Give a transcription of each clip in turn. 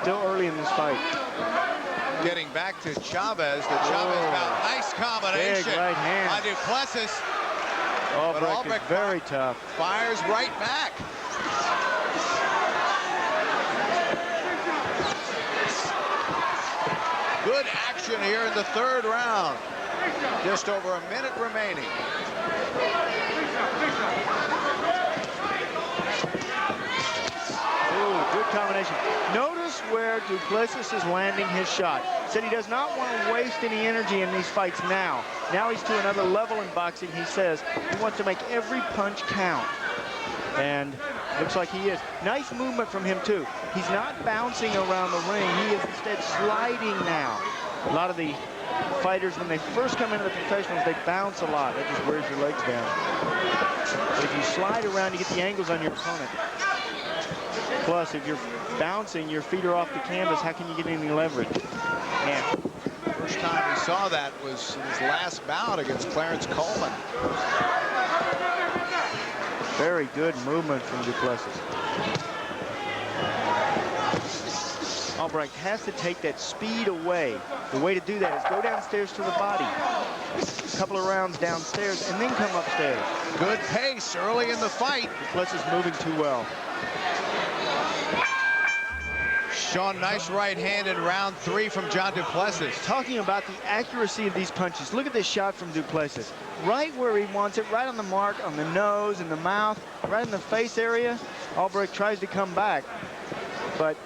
still early in this fight. Getting back to Chavez. The Chavez bout. Nice combination. Big right hand. By Duplessis. Albrecht is very tough. Fires right back. Good action here in the third round. Just over a minute remaining. Ooh, good combination. Notice where Duplessis is landing his shot. Said he does not want to waste any energy in these fights now. Now he's to another level in boxing. He says he wants to make every punch count. And looks like he is. Nice movement from him, too. He's not bouncing around the ring. He is instead sliding now. A lot of the fighters, when they first come into the professionals, they bounce a lot. That just wears your legs down. But if you slide around, you get the angles on your opponent. Plus, if you're bouncing, your feet are off the canvas, how can you get any leverage? Man. First time we saw that was in his last bout against Clarence Coleman. Very good movement from Duplessis. Albrecht has to take that speed away. The way to do that is go downstairs to the body. A couple of rounds downstairs and then come upstairs. Good pace early in the fight. Duplessis moving too well. Sean, nice right hand in round 3 from John Duplessis. Talking about the accuracy of these punches. Look at this shot from Duplessis. Right where he wants it, right on the mark, on the nose and the mouth, right in the face area. Albrecht tries to come back. But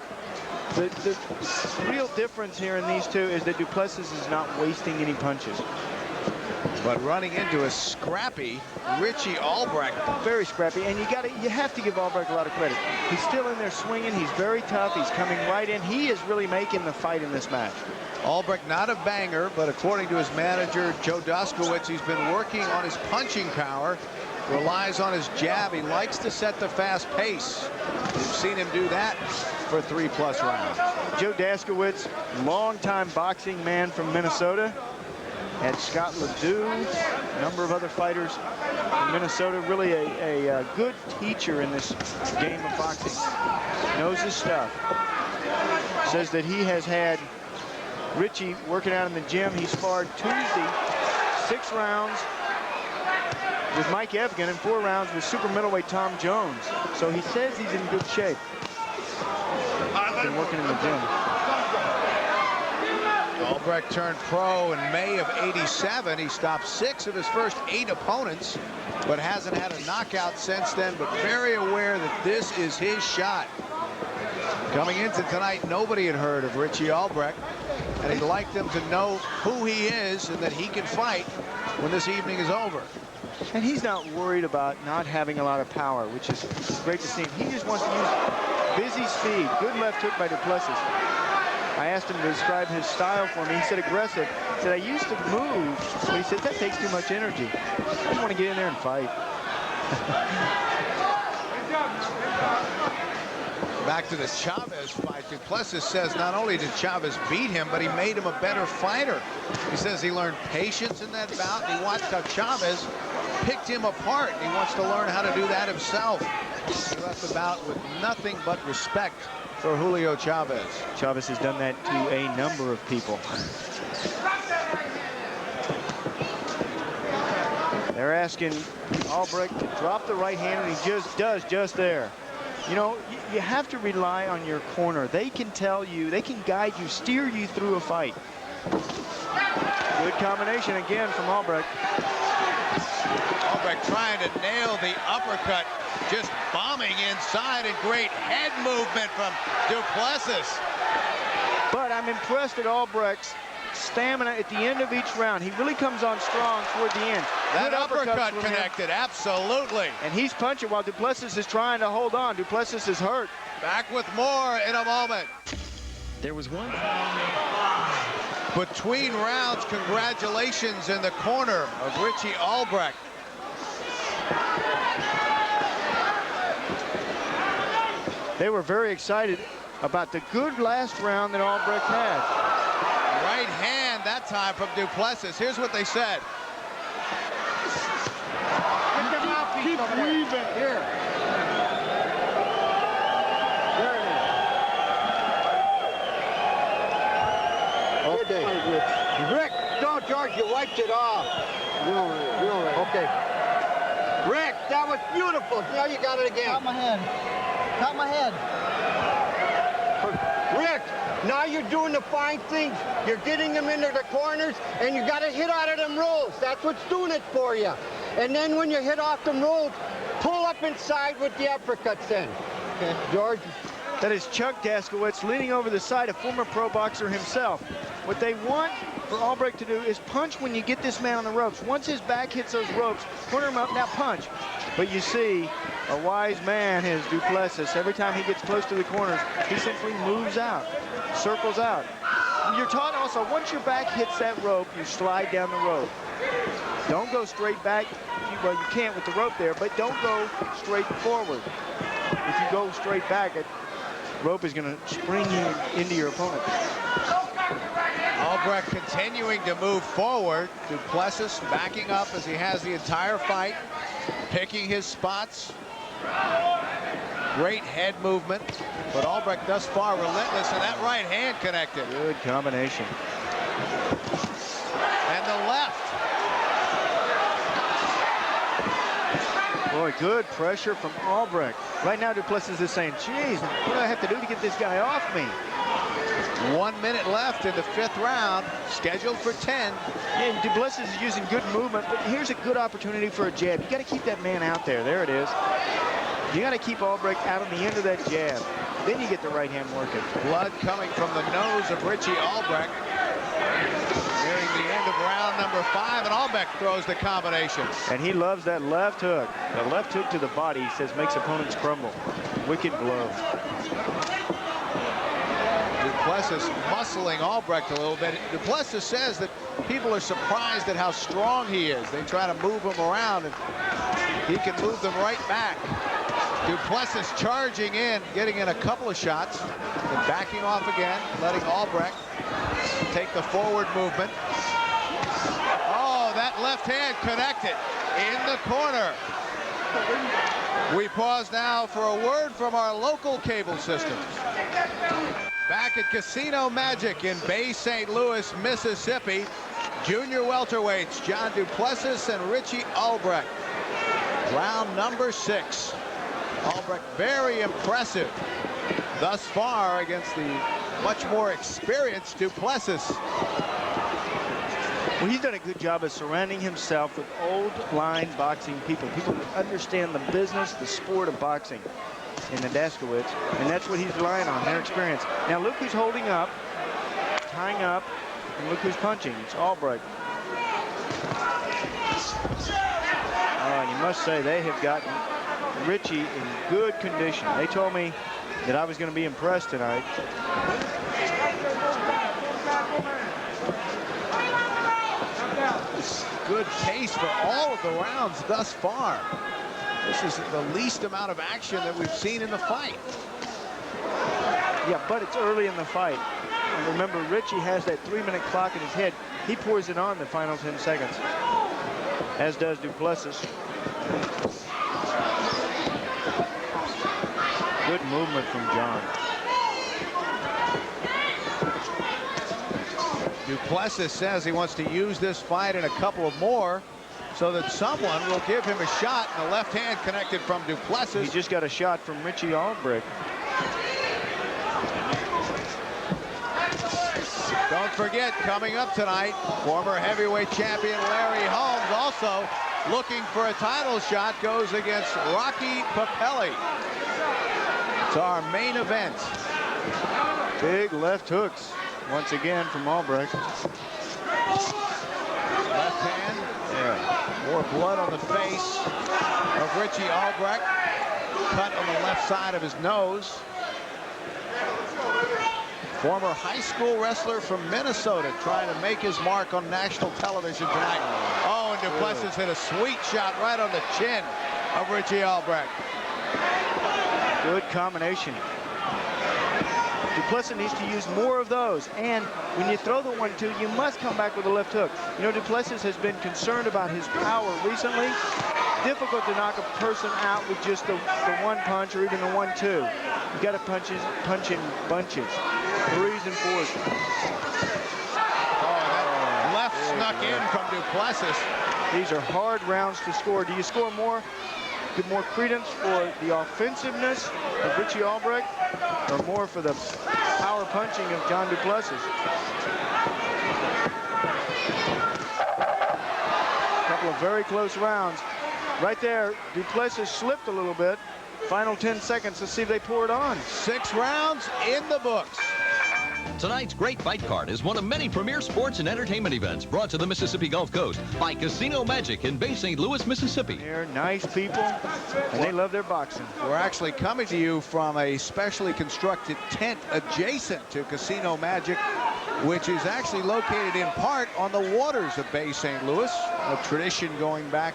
the real difference here in these two is that Duplessis is not wasting any punches. But running into a scrappy Richie Albrecht. Very scrappy, and you have to give Albrecht a lot of credit. He's still in there swinging. He's very tough. He's coming right in. He is really making the fight in this match. Albrecht not a banger, but according to his manager, Joe Doskowitz, he's been working on his punching power, relies on his jab. He likes to set the fast pace. We've seen him do that for 3+ rounds. Joe Doskowitz, longtime boxing man from Minnesota. Had Scott Ledoux, a number of other fighters in Minnesota. Really a good teacher in this game of boxing. Knows his stuff. Says that he has had Richie working out in the gym. He sparred Tuesday, 6 rounds with Mike Evgen and 4 rounds with super middleweight Tom Jones. So he says he's in good shape. Been working in the gym. Albrecht turned pro in May of '87. He stopped 6 of his first 8 opponents, but hasn't had a knockout since then, but very aware that this is his shot. Coming into tonight, nobody had heard of Richie Albrecht, and he'd like them to know who he is and that he can fight when this evening is over. And he's not worried about not having a lot of power, which is great to see him. He just wants to use busy speed. Good left hook by Duplessis. I asked him to describe his style for me. He said aggressive. He said, I used to move, but he said that takes too much energy. I just want to get in there and fight. Back to the Chavez fight. Duplessis says not only did Chavez beat him, but he made him a better fighter. He says he learned patience in that bout, and he watched how Chavez picked him apart. He wants to learn how to do that himself. He left the bout with nothing but respect for Julio Chavez. Chavez has done that to a number of people. They're asking Albrecht to drop the right hand, and he just does just there. You know, you have to rely on your corner. They can tell you, they can guide you, steer you through a fight. Good combination again from Albrecht. Albrecht trying to nail the uppercut, just bombing inside, and great head movement from Duplessis. But I'm impressed at Albrecht's stamina at the end of each round. He really comes on strong toward the end. That uppercut connected, absolutely. And he's punching while Duplessis is trying to hold on. Duplessis is hurt. Back with more in a moment. There was one. Between rounds, congratulations in the corner of Richie Albrecht. They were very excited about the good last round that Albrecht had. Right hand that time from Duplessis. Here's what they said. Keep breathing here. There it is. Okay. Rick, no, George, you wiped it off. Okay. Rick, that was beautiful. Now you got it again. Caught my head. Caught my head. Rick, now you're doing the fine things. You're getting them into the corners, and you got to hit out of them rolls. That's what's doing it for you. And then when you hit off them rolls, pull up inside with the uppercuts then. Okay, George. That is Chuck Daskowitz leaning over the side, a former pro boxer himself. What they want for Albrecht to do is punch when you get this man on the ropes. Once his back hits those ropes, corner him up, now punch. But you see, a wise man is Duplessis. Every time he gets close to the corners, he simply moves out, circles out. You're taught also, once your back hits that rope, you slide down the rope. Don't go straight back. Well, you can't with the rope there, but don't go straight forward. If you go straight back, the rope is going to spring you into your opponent. Albrecht continuing to move forward. Duplessis backing up as he has the entire fight, picking his spots. Great head movement, but Albrecht thus far relentless, and that right hand connected. Good combination. And the left. Boy, good pressure from Albrecht. Right now, Duplessis is saying, geez, what do I have to do to get this guy off me? 1 minute left in the 5th round, scheduled for 10. Yeah, Duplessis is using good movement, but here's a good opportunity for a jab. You got to keep that man out there. There it is. You got to keep Albrecht out on the end of that jab. Then you get the right hand working. Blood coming from the nose of Richie Albrecht. Nearing the end of round number 5, and Albrecht throws the combination. And he loves that left hook. The left hook to the body, he says, makes opponents crumble. Wicked blow. Duplessis muscling Albrecht a little bit. Duplessis says that people are surprised at how strong he is. They try to move him around, and he can move them right back. Duplessis charging in, getting in a couple of shots, and backing off again, letting Albrecht take the forward movement. Oh, that left hand connected in the corner. We pause now for a word from our local cable systems. Back at Casino Magic in Bay St. Louis, Mississippi, junior welterweights John Duplessis and Richie Albrecht. Round number 6. Albrecht very impressive thus far against the much more experienced Duplessis. Well, he's done a good job of surrounding himself with old line boxing people who understand the business, the sport of boxing in the Daskowitz, and that's what he's relying on, their experience. Now look who's holding up, tying up, and look who's punching. It's Albrecht. And you must say they have gotten Richie in good condition. They told me that I was going to be impressed tonight. Good pace for all of the rounds thus far. This is the least amount of action that we've seen in the fight. Yeah, but it's early in the fight. And remember, Richie has that 3-minute clock in his head. He pours it on the final 10 seconds, as does Duplessis. Good movement from John. Duplessis says he wants to use this fight and a couple of more so that someone will give him a shot. And the left hand connected from Duplessis. He just got a shot from Richie Albrecht. Don't forget, coming up tonight, former heavyweight champion Larry Holmes, also looking for a title shot, goes against Rocky Papelli. It's our main event. Big left hooks once again from Albrecht. Left hand. Yeah. More blood on the face of Richie Albrecht. Cut on the left side of his nose. Former high school wrestler from Minnesota, trying to make his mark on national television tonight. Oh, and Duplessis hit a sweet shot right on the chin of Richie Albrecht. Good combination. Duplessis needs to use more of those. And when you throw the 1-2, you must come back with a left hook. You know, Duplessis has been concerned about his power recently. Difficult to knock a person out with just the one punch or even the 1-2. You got to punch in bunches, 3s and 4s. snuck in from Duplessis. These are hard rounds to score. Do you score more, give more credence for the offensiveness of Richie Albrecht or more for the power punching of John Duplessis? A couple of very close rounds. Right there, Duplessis slipped a little bit. Final 10 seconds. Let's see if they pour it on. 6 rounds in the books. Tonight's Great Fight Card is one of many premier sports and entertainment events brought to the Mississippi Gulf Coast by Casino Magic in Bay St. Louis, Mississippi. They're nice people, and they love their boxing. We're actually coming to you from a specially constructed tent adjacent to Casino Magic, which is actually located in part on the waters of Bay St. Louis, a tradition going back,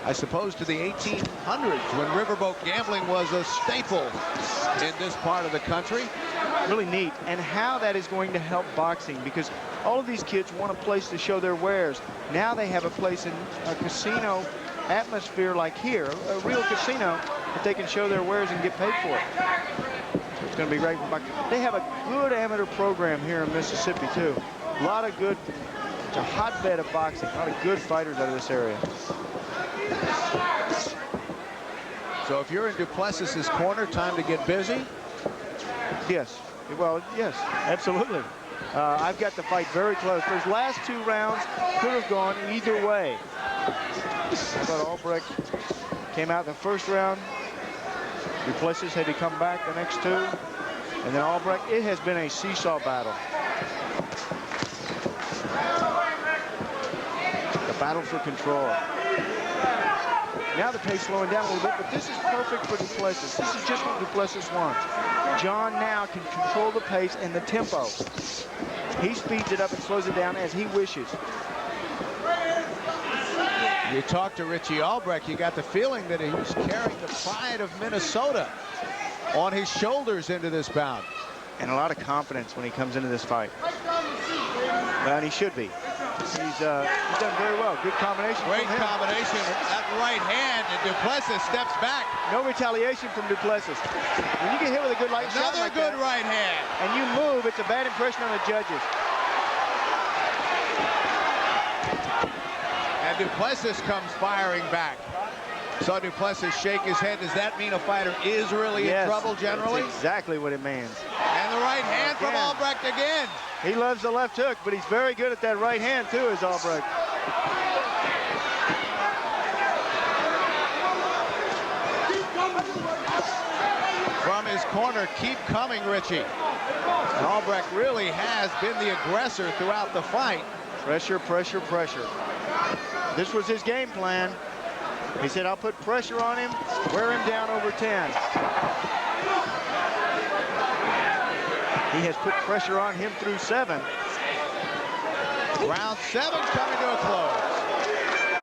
I suppose, to the 1800s when riverboat gambling was a staple in this part of the country. Really neat, and how that is going to help boxing, because all of these kids want a place to show their wares. Now they have a place in a casino atmosphere like here, a real casino that they can show their wares and get paid for it. It's going to be great for boxing. They have a good amateur program here in Mississippi too. A lot of good, it's a hotbed of boxing. A lot of good fighters out of this area. So if you're in Duplessis's corner, time to get busy. Yes. Well, yes, absolutely. I've got the fight very close. Those last 2 rounds could have gone either way. I thought Albrecht came out the first round. Duplessis had to come back the next 2. And then Albrecht, it has been a seesaw battle. The battle for control. Now the pace slowing down a little bit, but this is perfect for Duplessis. This is just what Duplessis wants. John now can control the pace and the tempo. He speeds it up and slows it down as he wishes. You talk to Richie Albrecht, you got the feeling that he was carrying the pride of Minnesota on his shoulders into this bout. And a lot of confidence when he comes into this fight. And he should be. He's done very well. Good combination. Great combination. That right hand, and Duplessis steps back. No retaliation from Duplessis. When you get hit with a good light shot Another like good that, right hand. and you move, it's a bad impression on the judges. And Duplessis comes firing back. Saw Duplessis shake his head. Does that mean a fighter is really in trouble generally? That's exactly what it means. And the right hand from Albrecht again. He loves the left hook, but he's very good at that right hand too, is Albrecht. From his corner, keep coming, Richie. And Albrecht really has been the aggressor throughout the fight. Pressure, pressure, pressure. This was his game plan. He said, I'll put pressure on him, wear him down over 10. He has put pressure on him through 7. Round 7 coming to a close.